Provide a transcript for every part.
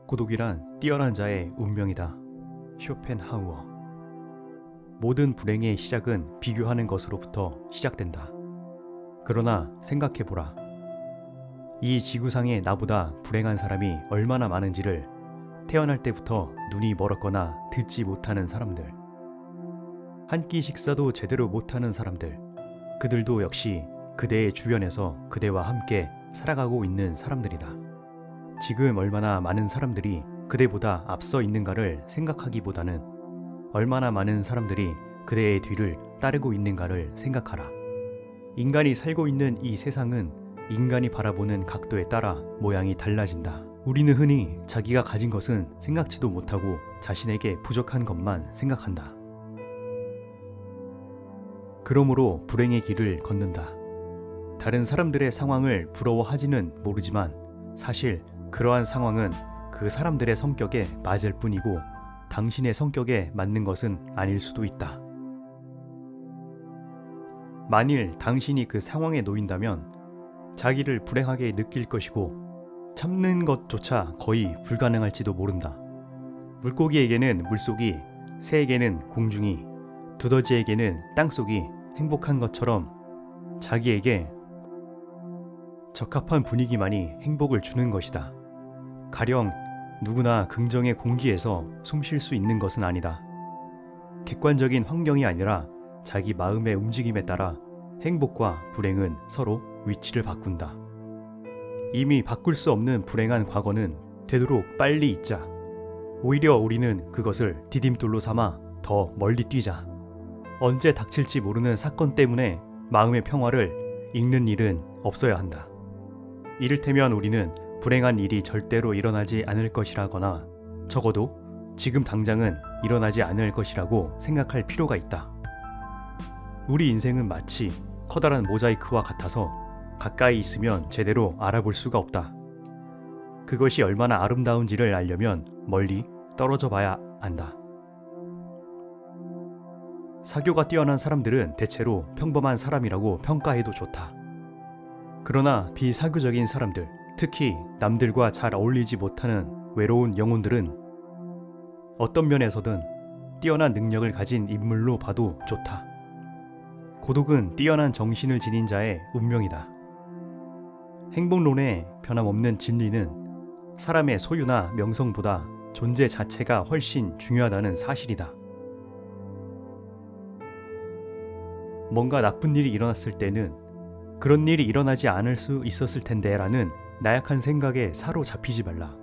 고독이란 뛰어난 자의 운명이다. 쇼펜하우어. 모든 불행의 시작은 비교하는 것으로부터 시작된다. 그러나 생각해보라. 이 지구상에 나보다 불행한 사람이 얼마나 많은지를 태어날 때부터 눈이 멀었거나 듣지 못하는 사람들, 한 끼 식사도 제대로 못하는 사람들, 그들도 역시 그대의 주변에서 그대와 함께 살아가고 있는 사람들이다. 지금 얼마나 많은 사람들이 그대보다 앞서 있는가를 생각하기보다는 얼마나 많은 사람들이 그대의 뒤를 따르고 있는가를 생각하라. 인간이 살고 있는 이 세상은 인간이 바라보는 각도에 따라 모양이 달라진다. 우리는 흔히 자기가 가진 것은 생각지도 못하고 자신에게 부족한 것만 생각한다. 그러므로 불행의 길을 걷는다. 다른 사람들의 상황을 부러워하지는 모르지만 사실 그러한 상황은 그 사람들의 성격에 맞을 뿐이고 당신의 성격에 맞는 것은 아닐 수도 있다. 만일 당신이 그 상황에 놓인다면 자기를 불행하게 느낄 것이고 참는 것조차 거의 불가능할지도 모른다. 물고기에게는 물속이, 새에게는 공중이, 두더지에게는 땅속이 행복한 것처럼 자기에게 적합한 분위기만이 행복을 주는 것이다. 가령 누구나 긍정의 공기에서 숨 쉴 수 있는 것은 아니다. 객관적인 환경이 아니라 자기 마음의 움직임에 따라 행복과 불행은 서로 위치를 바꾼다. 이미 바꿀 수 없는 불행한 과거는 되도록 빨리 잊자. 오히려 우리는 그것을 디딤돌로 삼아 더 멀리 뛰자. 언제 닥칠지 모르는 사건 때문에 마음의 평화를 잃는 일은 없어야 한다. 이를테면 우리는 불행한 일이 절대로 일어나지 않을 것이라거나 적어도 지금 당장은 일어나지 않을 것이라고 생각할 필요가 있다. 우리 인생은 마치 커다란 모자이크와 같아서 가까이 있으면 제대로 알아볼 수가 없다. 그것이 얼마나 아름다운지를 알려면 멀리 떨어져 봐야 한다. 사교가 뛰어난 사람들은 대체로 평범한 사람이라고 평가해도 좋다. 그러나 비사교적인 사람들, 특히 남들과 잘 어울리지 못하는 외로운 영혼들은 어떤 면에서든 뛰어난 능력을 가진 인물로 봐도 좋다. 고독은 뛰어난 정신을 지닌 자의 운명이다. 행복론의 변함없는 진리는 사람의 소유나 명성보다 존재 자체가 훨씬 중요하다는 사실이다. 뭔가 나쁜 일이 일어났을 때는 그런 일이 일어나지 않을 수 있었을 텐데 라는 나약한 생각에 사로잡히지 말라.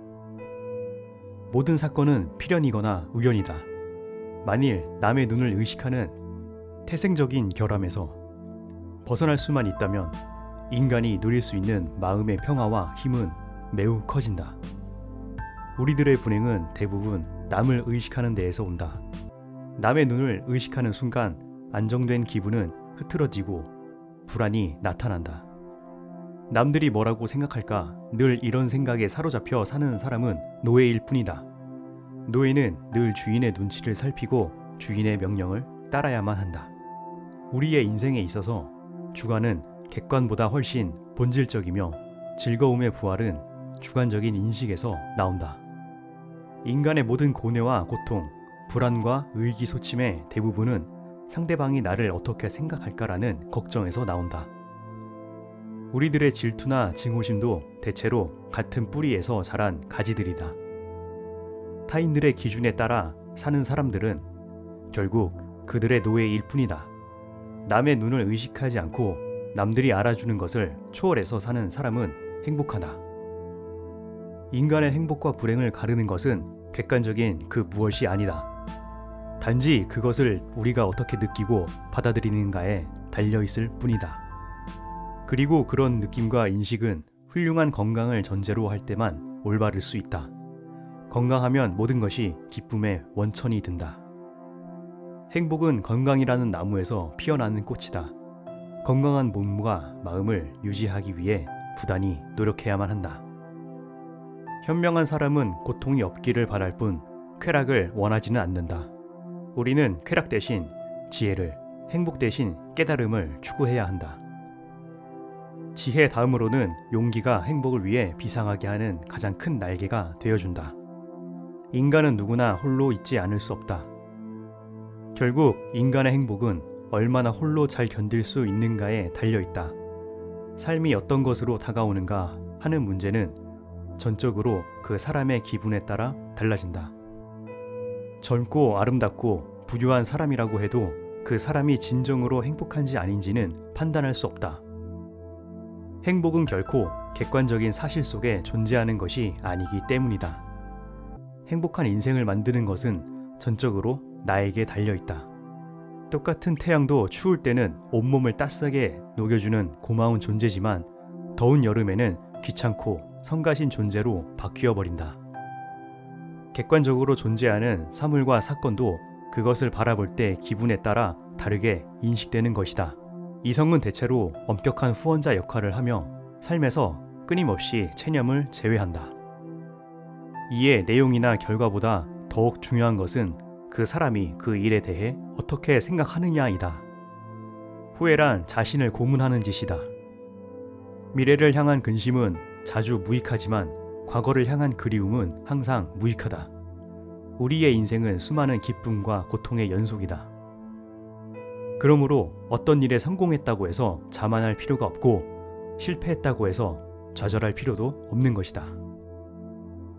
모든 사건은 필연이거나 우연이다. 만일 남의 눈을 의식하는 태생적인 결함에서 벗어날 수만 있다면 인간이 누릴 수 있는 마음의 평화와 힘은 매우 커진다. 우리들의 불행은 대부분 남을 의식하는 데에서 온다. 남의 눈을 의식하는 순간 안정된 기분은 흐트러지고 불안이 나타난다. 남들이 뭐라고 생각할까 늘 이런 생각에 사로잡혀 사는 사람은 노예일 뿐이다. 노예는 늘 주인의 눈치를 살피고 주인의 명령을 따라야만 한다. 우리의 인생에 있어서 주관은 객관보다 훨씬 본질적이며 즐거움의 부활은 주관적인 인식에서 나온다. 인간의 모든 고뇌와 고통, 불안과 의기소침의 대부분은 상대방이 나를 어떻게 생각할까라는 걱정에서 나온다. 우리들의 질투나 증오심도 대체로 같은 뿌리에서 자란 가지들이다. 타인들의 기준에 따라 사는 사람들은 결국 그들의 노예일 뿐이다. 남의 눈을 의식하지 않고 남들이 알아주는 것을 초월해서 사는 사람은 행복하다. 인간의 행복과 불행을 가르는 것은 객관적인 그 무엇이 아니다. 단지 그것을 우리가 어떻게 느끼고 받아들이는가에 달려있을 뿐이다. 그리고 그런 느낌과 인식은 훌륭한 건강을 전제로 할 때만 올바를 수 있다. 건강하면 모든 것이 기쁨의 원천이 된다. 행복은 건강이라는 나무에서 피어나는 꽃이다. 건강한 몸과 마음을 유지하기 위해 부단히 노력해야만 한다. 현명한 사람은 고통이 없기를 바랄 뿐 쾌락을 원하지는 않는다. 우리는 쾌락 대신 지혜를, 행복 대신 깨달음을 추구해야 한다. 지혜 다음으로는 용기가 행복을 위해 비상하게 하는 가장 큰 날개가 되어준다. 인간은 누구나 홀로 있지 않을 수 없다. 결국 인간의 행복은 얼마나 홀로 잘 견딜 수 있는가에 달려있다. 삶이 어떤 것으로 다가오는가 하는 문제는 전적으로 그 사람의 기분에 따라 달라진다. 젊고 아름답고 부유한 사람이라고 해도 그 사람이 진정으로 행복한지 아닌지는 판단할 수 없다. 행복은 결코 객관적인 사실 속에 존재하는 것이 아니기 때문이다. 행복한 인생을 만드는 것은 전적으로 나에게 달려있다. 똑같은 태양도 추울 때는 온몸을 따스하게 녹여주는 고마운 존재지만 더운 여름에는 귀찮고 성가신 존재로 바뀌어버린다. 객관적으로 존재하는 사물과 사건도 그것을 바라볼 때 기분에 따라 다르게 인식되는 것이다. 이성은 대체로 엄격한 후원자 역할을 하며 삶에서 끊임없이 체념을 제외한다. 이에 내용이나 결과보다 더욱 중요한 것은 그 사람이 그 일에 대해 어떻게 생각하느냐이다. 후회란 자신을 고문하는 짓이다. 미래를 향한 근심은 자주 무익하지만 과거를 향한 그리움은 항상 무익하다. 우리의 인생은 수많은 기쁨과 고통의 연속이다. 그러므로 어떤 일에 성공했다고 해서 자만할 필요가 없고 실패했다고 해서 좌절할 필요도 없는 것이다.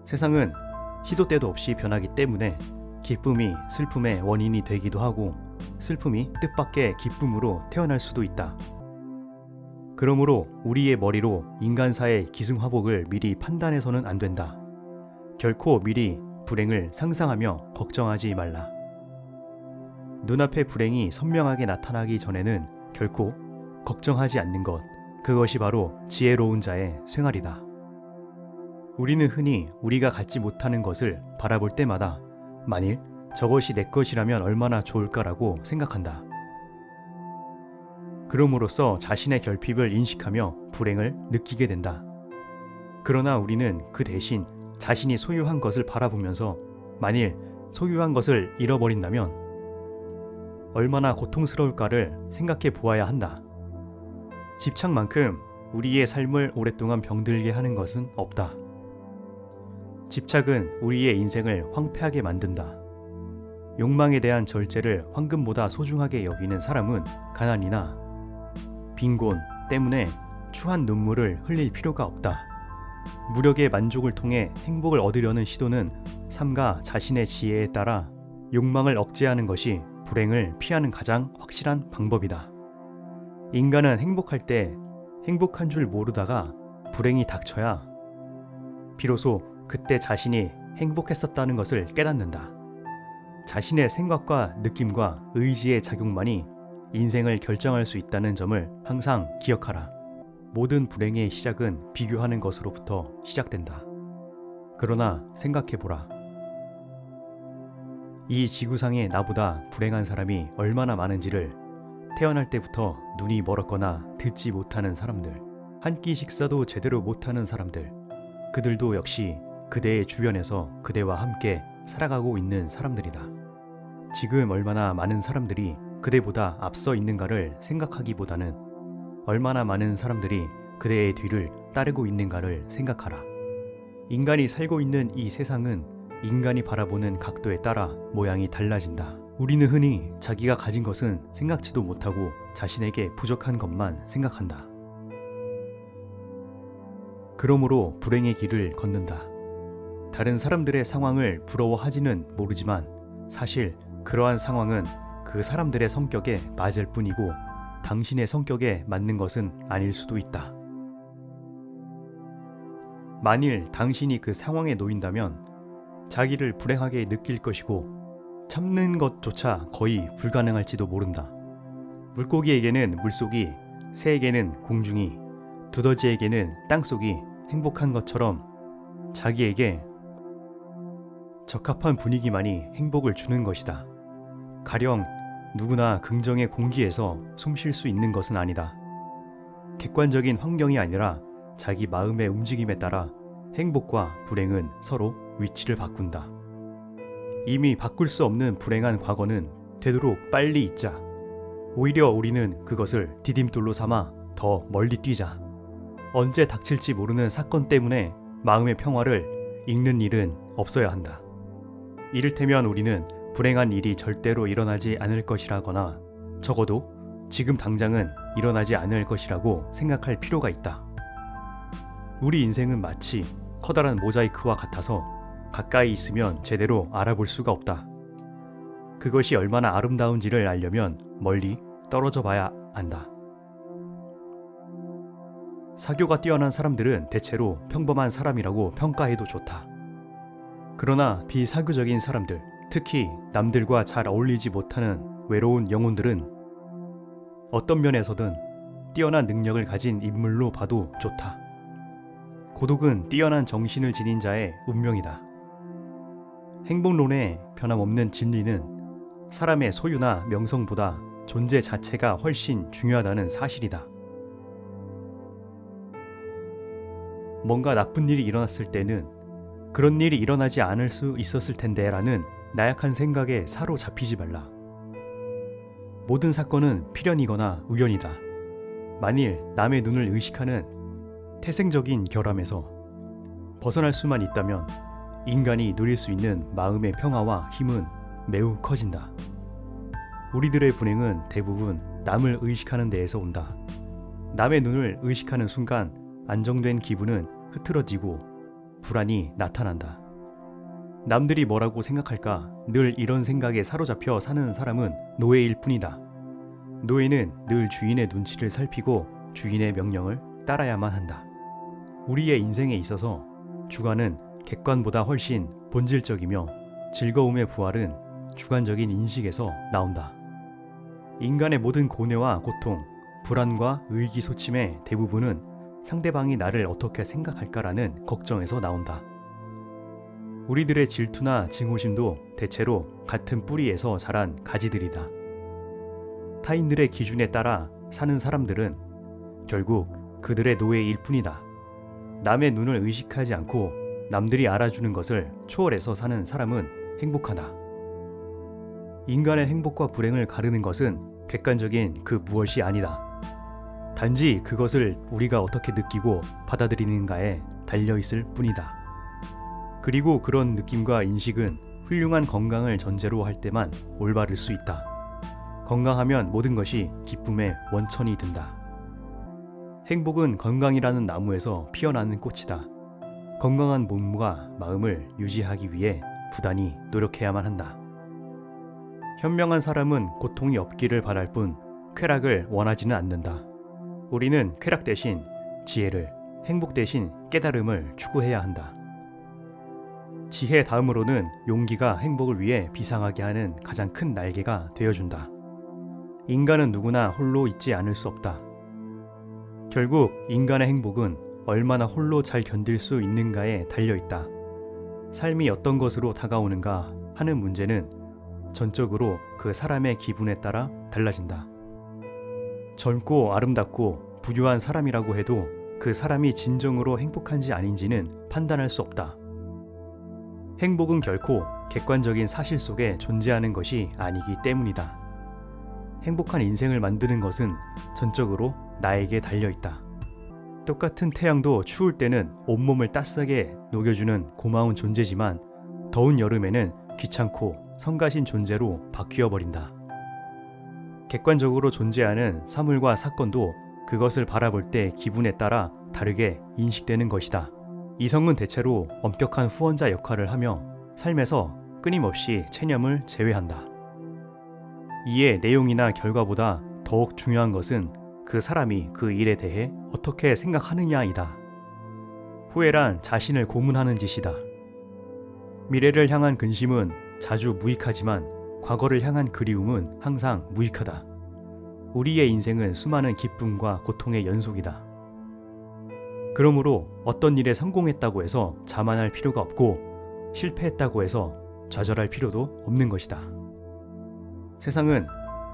세상은 시도 때도 없이 변하기 때문에 기쁨이 슬픔의 원인이 되기도 하고 슬픔이 뜻밖의 기쁨으로 태어날 수도 있다. 그러므로 우리의 머리로 인간사의 기승화복을 미리 판단해서는 안 된다. 결코 미리 불행을 상상하며 걱정하지 말라. 눈앞의 불행이 선명하게 나타나기 전에는 결코 걱정하지 않는 것, 그것이 바로 지혜로운 자의 생활이다. 우리는 흔히 우리가 갖지 못하는 것을 바라볼 때마다 만일 저것이 내 것이라면 얼마나 좋을까라고 생각한다. 그럼으로써 자신의 결핍을 인식하며 불행을 느끼게 된다. 그러나 우리는 그 대신 자신이 소유한 것을 바라보면서 만일 소유한 것을 잃어버린다면 얼마나 고통스러울까를 생각해 보아야 한다. 집착만큼 우리의 삶을 오랫동안 병들게 하는 것은 없다. 집착은 우리의 인생을 황폐하게 만든다. 욕망에 대한 절제를 황금보다 소중하게 여기는 사람은 가난이나 빈곤 때문에 추한 눈물을 흘릴 필요가 없다. 무력의 만족을 통해 행복을 얻으려는 시도는 삼가 자신의 지혜에 따라 욕망을 억제하는 것이 불행을 피하는 가장 확실한 방법이다. 인간은 행복할 때 행복한 줄 모르다가 불행이 닥쳐야 비로소 그때 자신이 행복했었다는 것을 깨닫는다. 자신의 생각과 느낌과 의지의 작용만이 인생을 결정할 수 있다는 점을 항상 기억하라. 모든 불행의 시작은 비교하는 것으로부터 시작된다. 그러나 생각해보라. 이 지구상에 나보다 불행한 사람이 얼마나 많은지를 태어날 때부터 눈이 멀었거나 듣지 못하는 사람들, 한 끼 식사도 제대로 못하는 사람들, 그들도 역시 그대의 주변에서 그대와 함께 살아가고 있는 사람들이다. 지금 얼마나 많은 사람들이 그대보다 앞서 있는가를 생각하기보다는 얼마나 많은 사람들이 그대의 뒤를 따르고 있는가를 생각하라. 인간이 살고 있는 이 세상은 인간이 바라보는 각도에 따라 모양이 달라진다. 우리는 흔히 자기가 가진 것은 생각지도 못하고 자신에게 부족한 것만 생각한다. 그러므로 불행의 길을 걷는다. 다른 사람들의 상황을 부러워하지는 모르지만 사실 그러한 상황은 그 사람들의 성격에 맞을 뿐이고 당신의 성격에 맞는 것은 아닐 수도 있다. 만일 당신이 그 상황에 놓인다면 자기를 불행하게 느낄 것이고 참는 것조차 거의 불가능할지도 모른다. 물고기에게는 물속이, 새에게는 공중이, 두더지에게는 땅속이 행복한 것처럼 자기에게 적합한 분위기만이 행복을 주는 것이다. 가령 누구나 긍정의 공기에서 숨 쉴 수 있는 것은 아니다. 객관적인 환경이 아니라 자기 마음의 움직임에 따라 행복과 불행은 서로 위치를 바꾼다. 이미 바꿀 수 없는 불행한 과거는 되도록 빨리 잊자. 오히려 우리는 그것을 디딤돌로 삼아 더 멀리 뛰자. 언제 닥칠지 모르는 사건 때문에 마음의 평화를 잃는 일은 없어야 한다. 이를테면 우리는 불행한 일이 절대로 일어나지 않을 것이라거나 적어도 지금 당장은 일어나지 않을 것이라고 생각할 필요가 있다. 우리 인생은 마치 커다란 모자이크와 같아서 가까이 있으면 제대로 알아볼 수가 없다. 그것이 얼마나 아름다운지를 알려면 멀리 떨어져 봐야 안다. 사교가 뛰어난 사람들은 대체로 평범한 사람이라고 평가해도 좋다. 그러나 비사교적인 사람들, 특히 남들과 잘 어울리지 못하는 외로운 영혼들은 어떤 면에서든 뛰어난 능력을 가진 인물로 봐도 좋다. 고독은 뛰어난 정신을 지닌 자의 운명이다. 행복론의 변함없는 진리는 사람의 소유나 명성보다 존재 자체가 훨씬 중요하다는 사실이다. 뭔가 나쁜 일이 일어났을 때는 그런 일이 일어나지 않을 수 있었을 텐데 라는 나약한 생각에 사로잡히지 말라. 모든 사건은 필연이거나 우연이다. 만일 남의 눈을 의식하는 태생적인 결함에서 벗어날 수만 있다면 인간이 누릴 수 있는 마음의 평화와 힘은 매우 커진다. 우리들의 불행은 대부분 남을 의식하는 데에서 온다. 남의 눈을 의식하는 순간 안정된 기분은 흐트러지고 불안이 나타난다. 남들이 뭐라고 생각할까 늘 이런 생각에 사로잡혀 사는 사람은 노예일 뿐이다. 노예는 늘 주인의 눈치를 살피고 주인의 명령을 따라야만 한다. 우리의 인생에 있어서 주관은 객관보다 훨씬 본질적이며 즐거움의 부활은 주관적인 인식에서 나온다. 인간의 모든 고뇌와 고통, 불안과 의기소침의 대부분은 상대방이 나를 어떻게 생각할까라는 걱정에서 나온다. 우리들의 질투나 증오심도 대체로 같은 뿌리에서 자란 가지들이다. 타인들의 기준에 따라 사는 사람들은 결국 그들의 노예일 뿐이다. 남의 눈을 의식하지 않고 남들이 알아주는 것을 초월해서 사는 사람은 행복하다. 인간의 행복과 불행을 가르는 것은 객관적인 그 무엇이 아니다. 단지 그것을 우리가 어떻게 느끼고 받아들이는가에 달려있을 뿐이다. 그리고 그런 느낌과 인식은 훌륭한 건강을 전제로 할 때만 올바를 수 있다. 건강하면 모든 것이 기쁨의 원천이 된다. 행복은 건강이라는 나무에서 피어나는 꽃이다. 건강한 몸과 마음을 유지하기 위해 부단히 노력해야만 한다. 현명한 사람은 고통이 없기를 바랄 뿐 쾌락을 원하지는 않는다. 우리는 쾌락 대신 지혜를, 행복 대신 깨달음을 추구해야 한다. 지혜 다음으로는 용기가 행복을 위해 비상하게 하는 가장 큰 날개가 되어준다. 인간은 누구나 홀로 있지 않을 수 없다. 결국 인간의 행복은 얼마나 홀로 잘 견딜 수 있는가에 달려있다. 삶이 어떤 것으로 다가오는가 하는 문제는 전적으로 그 사람의 기분에 따라 달라진다. 젊고 아름답고 부유한 사람이라고 해도 그 사람이 진정으로 행복한지 아닌지는 판단할 수 없다. 행복은 결코 객관적인 사실 속에 존재하는 것이 아니기 때문이다. 행복한 인생을 만드는 것은 전적으로 나에게 달려있다. 똑같은 태양도 추울 때는 온몸을 따스하게 녹여주는 고마운 존재지만 더운 여름에는 귀찮고 성가신 존재로 바뀌어버린다. 객관적으로 존재하는 사물과 사건도 그것을 바라볼 때 기분에 따라 다르게 인식되는 것이다. 이성은 대체로 엄격한 후원자 역할을 하며 삶에서 끊임없이 체념을 제외한다. 이에 내용이나 결과보다 더욱 중요한 것은 그 사람이 그 일에 대해 어떻게 생각하느냐이다. 후회란 자신을 고문하는 짓이다. 미래를 향한 근심은 자주 무익하지만 과거를 향한 그리움은 항상 무익하다. 우리의 인생은 수많은 기쁨과 고통의 연속이다. 그러므로 어떤 일에 성공했다고 해서 자만할 필요가 없고 실패했다고 해서 좌절할 필요도 없는 것이다. 세상은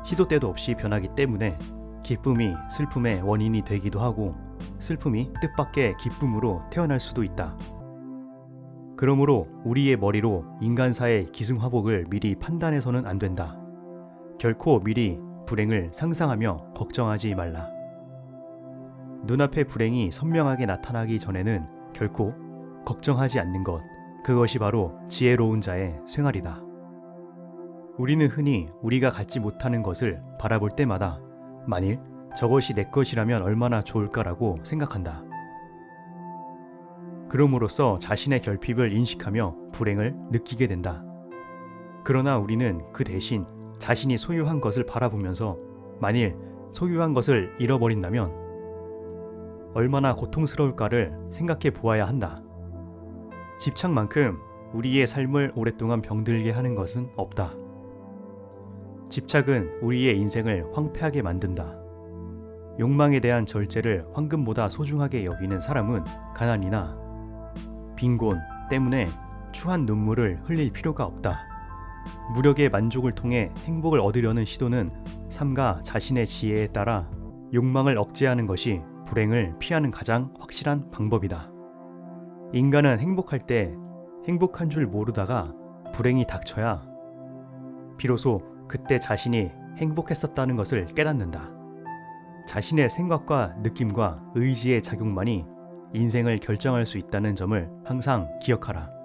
시도 때도 없이 변하기 때문에 기쁨이 슬픔의 원인이 되기도 하고 슬픔이 뜻밖의 기쁨으로 태어날 수도 있다. 그러므로 우리의 머리로 인간사의 기승화복을 미리 판단해서는 안 된다. 결코 미리 불행을 상상하며 걱정하지 말라. 눈앞의 불행이 선명하게 나타나기 전에는 결코 걱정하지 않는 것, 그것이 바로 지혜로운 자의 생활이다. 우리는 흔히 우리가 갖지 못하는 것을 바라볼 때마다 만일 저것이 내 것이라면 얼마나 좋을까라고 생각한다. 그럼으로써 자신의 결핍을 인식하며 불행을 느끼게 된다. 그러나 우리는 그 대신 자신이 소유한 것을 바라보면서 만일 소유한 것을 잃어버린다면 얼마나 고통스러울까를 생각해 보아야 한다. 집착만큼 우리의 삶을 오랫동안 병들게 하는 것은 없다. 집착은 우리의 인생을 황폐하게 만든다. 욕망에 대한 절제를 황금보다 소중하게 여기는 사람은 가난이나 빈곤 때문에 추한 눈물을 흘릴 필요가 없다. 무력의 만족을 통해 행복을 얻으려는 시도는 삼가 자신의 지혜에 따라 욕망을 억제하는 것이 불행을 피하는 가장 확실한 방법이다. 인간은 행복할 때 행복한 줄 모르다가 불행이 닥쳐야 비로소 그때 자신이 행복했었다는 것을 깨닫는다. 자신의 생각과 느낌과 의지의 작용만이 인생을 결정할 수 있다는 점을 항상 기억하라.